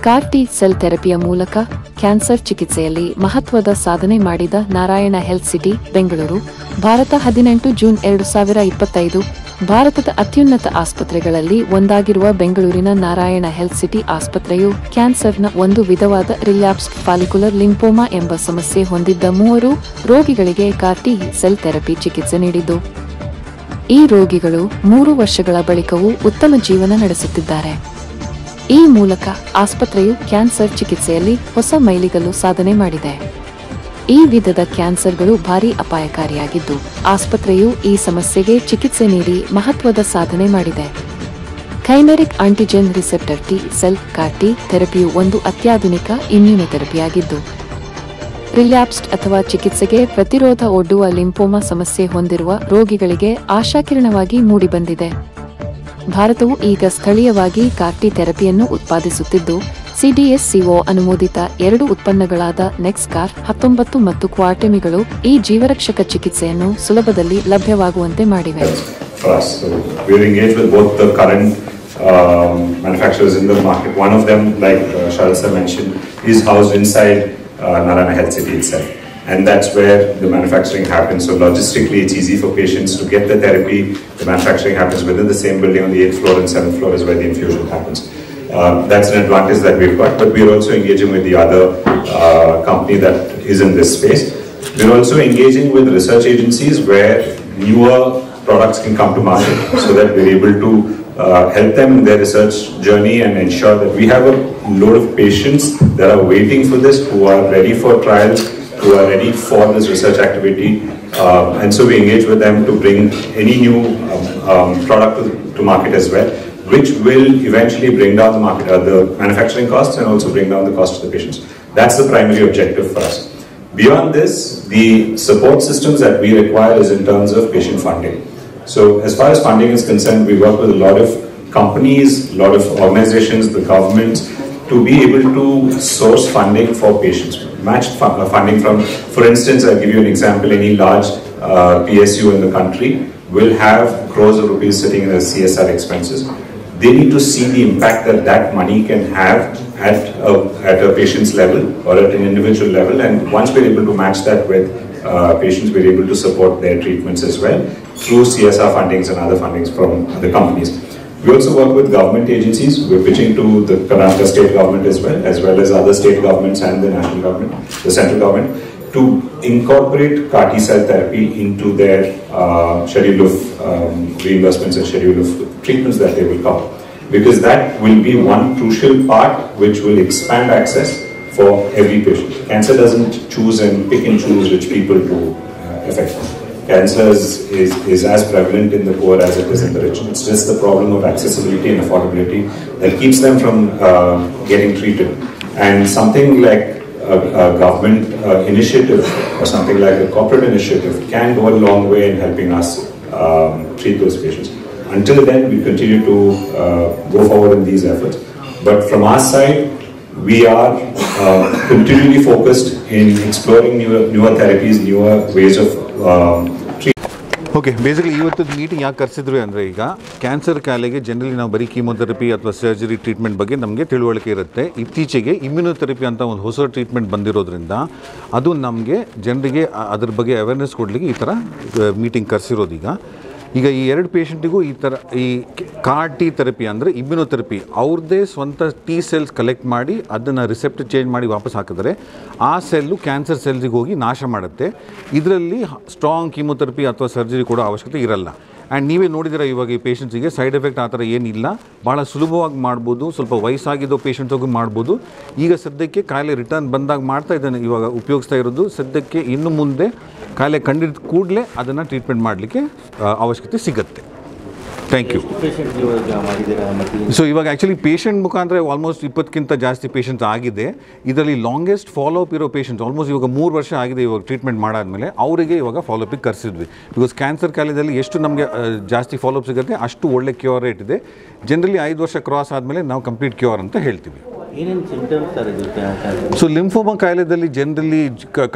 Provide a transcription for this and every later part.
Car T cell ಥೆರಪಿಯ ಮೂಲಕ cancer ಚಿಕಿತ್ಸೆಯಲ್ಲಿ ಮಹತ್ವದ ಸಾಧನೆ ಮಾಡಿದ Narayana Health City Bengaluru Bharat 18 June 2025 ಭಾರತದ ಅತ್ಯುನ್ನತ ಆಸ್ಪತ್ರೆಗಳಲ್ಲಿ ಒಂದಾಗಿರುವ ಬೆಂಗಳೂರಿನ ನಾರಾಯಣ ಹೆಲ್ತ್ ಸಿಟಿ ಆಸ್ಪತ್ರೆಯು ಕ್ಯಾನ್ಸರ್ನ ಒಂದು ವಿಧವಾದ ರಿಲ್ಯಾಪ್ಸ್ಡ್ ಫಾಲಿಕ್ಯುಲರ್ ಲಿಂಫೋಮಾ ಎಂಬ ಸಮಸ್ಯೆ ಹೊಂದಿದ್ದ 3 ರೋಗಿಗಳಿಗೆ ಕಾರ್ ಟಿ ಸೆಲ್ ಥೆರಪಿ ಚಿಕಿತ್ಸೆ ನೀಡಿದ್ದು ಈ ರೋಗಿಗಳು 3 ವರ್ಷಗಳ ಬಳಿಕವೂ ಉತ್ತಮ ಜೀವನ ನಡೆಸುತ್ತಿದ್ದಾರೆ. ಈ ಮೂಲಕ ಆಸ್ಪತ್ರೆಯು ಕ್ಯಾನ್ಸರ್ ಚಿಕಿತ್ಸೆಯಲ್ಲಿ ಹೊಸ ಮೈಲಿಗಲ್ಲು ಸಾಧನೆ ಮಾಡಿದೆ. ಈ ವಿಧದ ಕ್ಯಾನ್ಸರ್ಗಳು ಭಾರಿ ಅಪಾಯಕಾರಿಯಾಗಿದ್ದು ಆಸ್ಪತ್ರೆಯು ಈ ಸಮಸ್ಯೆಗೆ ಚಿಕಿತ್ಸೆ ನೀಡಿ ಮಹತ್ವದ ಸಾಧನೆ ಮಾಡಿದೆ. Chimeric antigen receptor T cell CAR T ಥೆರಪಿಯು ಒಂದು ಅತ್ಯಾಧುನಿಕ ಇಮ್ಯುನೊಥೆರಪಿಯಾಗಿದ್ದು ರಿಲ್ಯಾಪ್ಸ್ಡ್ ಅಥವಾ ಚಿಕಿತ್ಸೆಗೆ ಪ್ರತಿರೋಧ ಒಡ್ಡುವ ಲಿಂಫೋಮಾ ಸಮಸ್ಯೆ ಹೊಂದಿರುವ ರೋಗಿಗಳಿಗೆ ಆಶಾಕಿರಣವಾಗಿ ಮೂಡಿಬಂದಿದೆ. ಭಾರತವು ಈಗ ಸ್ಥಳೀಯವಾಗಿ ಕಾರ್ ಟಿ ಥೆರಪಿಯನ್ನು ಉತ್ಪಾದಿಸುತ್ತಿದ್ದು ಸಿಡಿಎಸ್ಸಿಒ ಅನುಮೋದಿತ 2 ಉತ್ಪನ್ನಗಳಾದ ನೆಕ್ಸ್ಕಾರ್ 19 ಮತ್ತು ಕ್ವಾರ್ಟೆಮಿಗಳು ಈ ಜೀವರಕ್ಷಕ ಚಿಕಿತ್ಸೆಯನ್ನು ಸುಲಭದಲ್ಲಿ ಲಭ್ಯವಾಗುವಂತೆ ಮಾಡಿವೆ. Manufacturers in the market. One of them, like Sharasa mentioned, is housed inside Narayana Health City itself. And that's where the manufacturing happens. So logistically, it's easy for patients to get the therapy. The manufacturing happens within the same building on the 8th floor and 7th floor is where the infusion happens. That's an advantage that we've got. But we're also engaging with the other company that is in this space. We're also engaging with research agencies where newer products can come to market so that we're able to help them in their research journey and ensure that we have a load of patients that are waiting for this, who are ready for trials, who are ready for this research activity, and so we engage with them to bring any new product to market as well, which will eventually bring down the manufacturing costs and also bring down the cost to the patients. That's the primary objective for us. Beyond this, the support systems that we require is in terms of patient funding. So as far as funding is concerned, we work with a lot of companies, a lot of organizations, the governments, to be able to source funding for patients. Matched funding from, for instance, I'll give you an example, any large PSU in the country will have crores of rupees sitting in their CSR expenses. They need to see the impact that that money can have at a patient's level or at an individual level, and once we're able to match that with patients, we're able to support their treatments as well through CSR fundings and other fundings from other companies. We also work with government agencies. We're pitching to the Karnataka state government as well as other state governments and the national government, the central government, to incorporate CAR T cell therapy into their schedule of reimbursements and schedule of treatments that they will cover. Because that will be one crucial part which will expand access for every patient. Cancer doesn't choose and pick and choose which people to affect. Cancer is as prevalent in the poor as it is in the rich. It's just the problem of accessibility and affordability that keeps them from getting treated. And something like a government initiative or something like a corporate initiative can go a long way in helping us treat those patients. Until then, we continue to go forward in these efforts. But from our side, we are continually focused in exploring newer therapies, newer ways of okay, basically ಇವತ್ತು meeting ಯಾಕೆ ಕರೆಸಿದ್ರು ಅಂದರೆ, ಈಗ cancer ಕಾಯಿಲೆಗೆ generally ನಾವು ಬರೀ chemotherapy ಅಥವಾ surgery treatment ಬಗ್ಗೆ ನಮಗೆ ತಿಳುವಳಿಕೆ ಇರುತ್ತೆ. ಇತ್ತೀಚೆಗೆ ಇಮ್ಯುನೊಥೆರಪಿ ಅಂತ ಒಂದು ಹೊಸ ಟ್ರೀಟ್ಮೆಂಟ್ ಬಂದಿರೋದ್ರಿಂದ ಅದು ನಮಗೆ ಜನರಿಗೆ ಅದ್ರ ಬಗ್ಗೆ ಅವೇರ್ನೆಸ್ ಕೊಡಲಿಕ್ಕೆ ಈ ಥರ ಮೀಟಿಂಗ್ ಕರೆಸಿರೋದು. ಈಗ ಈ 2 ಪೇಷಂಟಿಗೂ ಈ ಥರ ಈ ಕಾರ್ ಟಿ ಥೆರಪಿ ಅಂದರೆ ಇಮ್ಯುನೊಥೆರಪಿ ಅವ್ರದ್ದೇ ಸ್ವಂತ ಟಿ ಸೆಲ್ಸ್ ಕಲೆಕ್ಟ್ ಮಾಡಿ ಅದನ್ನು ರಿಸೆಪ್ಟರ್ ಚೇಂಜ್ ಮಾಡಿ ವಾಪಸ್ ಹಾಕಿದರೆ ಆ ಸೆಲ್ಲು ಕ್ಯಾನ್ಸರ್ ಸೆಲ್ಸಿಗೆ ಹೋಗಿ ನಾಶ ಮಾಡುತ್ತೆ. ಇದರಲ್ಲಿ ಸ್ಟ್ರಾಂಗ್ ಕೀಮೋಥೆರಪಿ ಅಥವಾ ಸರ್ಜರಿ ಕೊಡೋ ಅವಶ್ಯಕತೆ ಇರಲ್ಲ. ಆ್ಯಂಡ್ ನೀವೇ ನೋಡಿದಿರ ಇವಾಗ ಈ ಪೇಷಂಟ್ಸಿಗೆ ಸೈಡ್ ಎಫೆಕ್ಟ್ ಆ ಥರ ಏನಿಲ್ಲ, ಭಾಳ ಸುಲಭವಾಗಿ ಮಾಡ್ಬೋದು. ಸ್ವಲ್ಪ ವಯಸ್ಸಾಗಿದ್ದೋ ಪೇಷಂಟ್ಸಿಗೂ ಮಾಡ್ಬೋದು. ಈಗ ಸದ್ಯಕ್ಕೆ ಕಾಯಿಲೆ ರಿಟರ್ನ್ ಬಂದಾಗ ಮಾಡ್ತಾ ಇದ್ದಾನೆ, ಇವಾಗ ಉಪಯೋಗಿಸ್ತಾ ಇರೋದು. ಸದ್ಯಕ್ಕೆ ಇನ್ನು ಮುಂದೆ ಕಾಯಿಲೆ ಕಂಡಿದ್ದ ಕೂಡಲೇ ಅದನ್ನು ಟ್ರೀಟ್ಮೆಂಟ್ ಮಾಡಲಿಕ್ಕೆ ಅವಶ್ಯಕತೆ ಸಿಗುತ್ತೆ. Thank you. ಸೊ ಇವಾಗ ಆ್ಯಕ್ಚುಲಿ ಪೇಷಂಟ್ ಮುಖಾಂತರ ಆಲ್ಮೋಸ್ಟ್ 20ಕ್ಕಿಂತ ಜಾಸ್ತಿ ಪೇಷಂಟ್ಸ್ ಆಗಿದೆ. ಇದರಲ್ಲಿ ಲಾಂಗೆಸ್ಟ್ ಫಾಲೋಅಪ್ ಇರೋ ಪೇಷಂಟ್ಸ್ ಆಲ್ಮೋಸ್ಟ್ ಇವಾಗ 3 ವರ್ಷ ಆಗಿದೆ ಇವಾಗ ಟ್ರೀಟ್ಮೆಂಟ್ ಮಾಡಾದಮೇಲೆ ಅವರಿಗೆ ಇವಾಗ ಫಾಲೋಅಪಿಗೆ ಕರೆಸಿದ್ವಿ. ಬಿಕಾಸ್ ಕ್ಯಾನ್ಸರ್ ಕಾಯಿಲೆಯಲ್ಲಿ ಎಷ್ಟು ನಮಗೆ ಜಾಸ್ತಿ ಫಾಲೋಅಪ್ ಸಿಗುತ್ತೆ ಅಷ್ಟು ಒಳ್ಳೆ ಕ್ಯೂರ್ ರೇಟ್ ಇದೆ. ಜನರಲಿ 5 ವರ್ಷ ಕ್ರಾಸ್ ಆದಮೇಲೆ ನಾವು ಕಂಪ್ಲೀಟ್ ಕ್ಯೂರ್ ಅಂತ ಹೇಳ್ತೀವಿ. ಏನೇನು ಸಿಂಪ್ಟಮ್ಸ್ ಸರ್ ಇರುತ್ತೆ? ಸೊ ಲಿಂಫೋಮಾ ಕಾಯಿಲೆದಲ್ಲಿ ಜನರಲಿ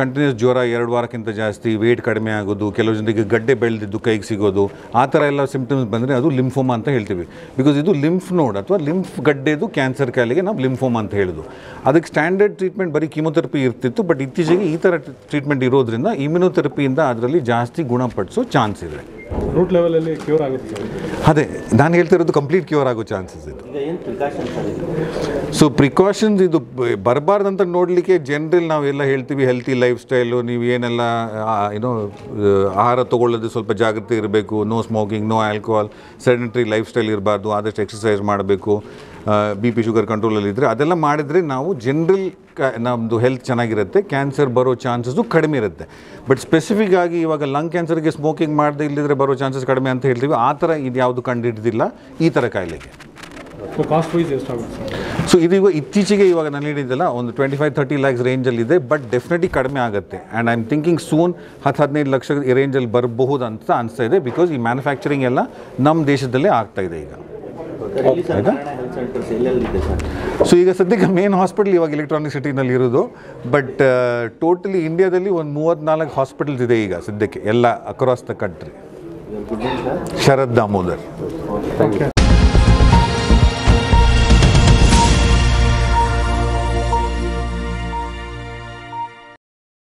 ಕಂಟಿನ್ಯೂಸ್ ಜ್ವರ 2 ವಾರಕ್ಕಿಂತ ಜಾಸ್ತಿ, ವೇಟ್ ಕಡಿಮೆ ಆಗೋದು, ಕೆಲವು ಜನರಿಗೆ ಗಡ್ಡೆ ಬೆಳೆದಿದ್ದು ಕೈಗೆ ಸಿಗೋದು, ಆ ಥರ ಎಲ್ಲ ಸಿಂಪ್ಟಮ್ಸ್ ಬಂದರೆ ಅದು ಲಿಂಫೋಮಾ ಅಂತ ಹೇಳ್ತೀವಿ. ಬಿಕಾಸ್ ಇದು ಲಿಂಫ್ ನೋಡ್ ಅಥವಾ ಲಿಂಫ್ ಗಡ್ಡೆದು ಕ್ಯಾನ್ಸರ್ ಕಾಯಿಲೆಗೆ ನಾವು ಲಿಂಫೋಮಾ ಅಂತ ಹೇಳೋದು. ಅದಕ್ಕೆ ಸ್ಟ್ಯಾಂಡರ್ಡ್ ಟ್ರೀಟ್ಮೆಂಟ್ ಬರೀ ಕೀಮೊಥೆರಪಿ ಇರ್ತಿತ್ತು. ಬಟ್ ಇತ್ತೀಚೆಗೆ ಈ ಥರ ಟ್ರೀಟ್ಮೆಂಟ್ ಇರೋದ್ರಿಂದ ಇಮ್ಯುನೋಥೆರಪಿಯಿಂದ ಅದರಲ್ಲಿ ಜಾಸ್ತಿ ಗುಣಪಡಿಸೋ ಚಾನ್ಸ್ ಇದೆ. ರೂಟ್ ಲೆವೆಲಲ್ಲಿ ಕ್ಯೂರ್ ಆಗುತ್ತೆ? ಅದೇ ನಾನು ಹೇಳ್ತಿರೋದು, ಕಂಪ್ಲೀಟ್ ಕ್ಯೂರ್ ಆಗೋ ಚಾನ್ಸಸ್ ಇದೆ. ಈಗ ಏನು ಪ್ರಿಕಾಷನ್ಸ್? ಸೊ ಪ್ರಿಕಾಷನ್ಸ್ ಇದು ಬರಬಾರ್ದಂತ ನೋಡಲಿಕ್ಕೆ ಜನರಲ್ ನಾವೆಲ್ಲ ಹೇಳ್ತೀವಿ, ಹೆಲ್ತಿ ಲೈಫ್ ಸ್ಟೈಲು, ನೀವು ಏನೆಲ್ಲ ಏನೋ ಆಹಾರ ತೊಗೊಳ್ಳೋದು ಸ್ವಲ್ಪ ಜಾಗ್ರತೆ ಇರಬೇಕು, no smoking, no alcohol, sedentary lifestyle ಇರಬಾರ್ದು, ಆದಷ್ಟು ಎಕ್ಸಸೈಸ್ ಮಾಡಬೇಕು, BP ಶುಗರ್ ಕಂಟ್ರೋಲಲ್ಲಿ ಇದ್ದರೆ ಅದೆಲ್ಲ ಮಾಡಿದರೆ ನಾವು ಜನರಲ್ ನಮ್ಮದು ಹೆಲ್ತ್ ಚೆನ್ನಾಗಿರುತ್ತೆ, ಕ್ಯಾನ್ಸರ್ ಬರೋ ಚಾನ್ಸಸ್ಸು ಕಡಿಮೆ ಇರುತ್ತೆ. ಬಟ್ ಸ್ಪೆಸಿಫಿಕ್ ಆಗಿ ಇವಾಗ ಲಂಗ್ ಕ್ಯಾನ್ಸರ್ಗೆ ಸ್ಮೋಕಿಂಗ್ ಮಾಡದೇ ಇಲ್ಲದಿದ್ದರೆ ಬರೋ ಚಾನ್ಸಸ್ ಕಡಿಮೆ ಅಂತ ಹೇಳ್ತೀವಿ. ಆ ಥರ ಇದು ಯಾವುದು ಕಂಡು ಹಿಡಿದಿಲ್ಲ ಈ ಥರ ಕಾಯಿಲೆಗೆ. ಕಾಸ್ಟ್ ವೈಸ್ ಎಷ್ಟಾಗುತ್ತೆ? ಸೊ ಇದು ಇತ್ತೀಚೆಗೆ ಇವಾಗ ನಾನು ಹೇಳಿದ್ದಲ್ಲ, ಒಂದು 25-30 lakhs ರೇಂಜಲ್ಲಿದೆ. ಬಟ್ ಡೆಫಿನೆಟ್ಲಿ ಕಡಿಮೆ ಆಗುತ್ತೆ. And I am thinking soon 10-15 lakh ರೇಂಜಲ್ಲಿ ಬರಬಹುದು ಅಂತ ಅನಿಸ್ತಾ ಇದೆ. ಬಿಕಾಸ್ ಈ ಮ್ಯಾನುಫ್ಯಾಕ್ಚರಿಂಗ್ ಎಲ್ಲ ನಮ್ಮ ದೇಶದಲ್ಲೇ ಆಗ್ತಾಯಿದೆ ಈಗ. ಸೊ ಈಗ ಸದ್ಯಕ್ಕೆ ಮೇನ್ ಹಾಸ್ಪಿಟಲ್ ಇವಾಗ ಎಲೆಕ್ಟ್ರಾನಿಕ್ ಸಿಟಿನಲ್ಲಿ ಇರೋದು. ಬಟ್ ಟೋಟಲಿ ಇಂಡಿಯಾದಲ್ಲಿ ಒಂದು 34 ಹಾಸ್ಪಿಟಲ್ಸ್ ಇದೆ ಈಗ ಸದ್ಯಕ್ಕೆ, ಎಲ್ಲ across the country. Sharath Damodar.